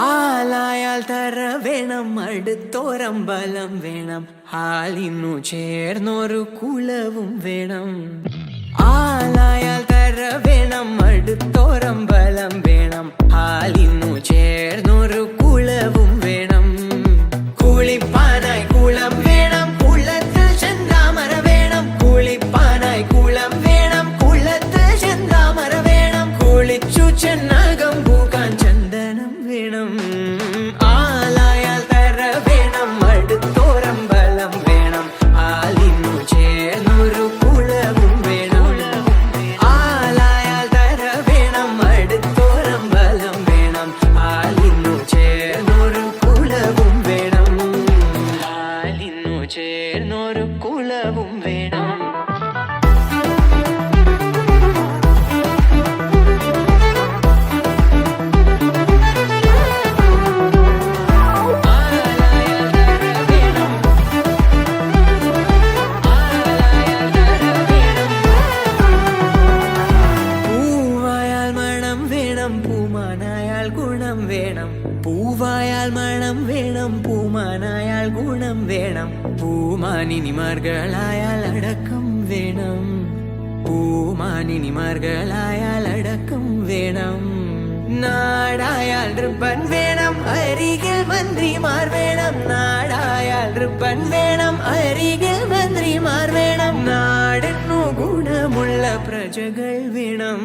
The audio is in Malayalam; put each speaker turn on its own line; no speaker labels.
ആലായാൽ തര വേണം, അടുത്തോരമ്പലം വേണം, ഹാലിനു ചേർന്നൊരു കുലവും വേണം. ആലായാൽ തര വേണം, അടുത്തോരമ്പലം വേണം, ഹാലിനു ചേർന്നൊരു കുലവും വേണം. കുളിപ്പാനായി കുളം വേണം, കുളത്തിൽ ചെന്താമര വേണം. കുളിപ്പാനായി കുളം വേണം, കുളത്തിൽ ചെന്താമര വേണം. കുളിച്ചു ചെന്നകം പൂക്കാൻ ചന്ദനം വേണം. ആലായാൽ തര വേണം, അടുത്തോരമ്പലം വേണം, ഹാലിനു ചേർന്നൊരു കുളവും വേണം. ആലായാൽ തര വേണം, അടുത്തോരമ്പലം വേണം, ഹാലിനു ചേർന്നൊരു കുളവും വേണം. ഹാലിനു ചേർന്നൊരു കുളവും വേണം. പൂമാനായാൽ ഗുണം വേണം, പൂവായാൽ മണം വേണം, പൂമാനായാൽ ഗുണം വേണം. പൂമാനിനിമാർകളായാൽ അടക്കം വേണം, പൂമാനിനിമാർകളായാൽ അടക്കം വേണം. നാടായാൽ നൃപ്പൻ വേണം, അരികിൽ മന്ത്രിമാർ വേണം. നാടായാൽ നൃപ്പൻ വേണം, അരികിൽ മന്ത്രിമാർ വേണം. നാടിനു ഗുണമുള്ള പ്രജകൾ വേണം.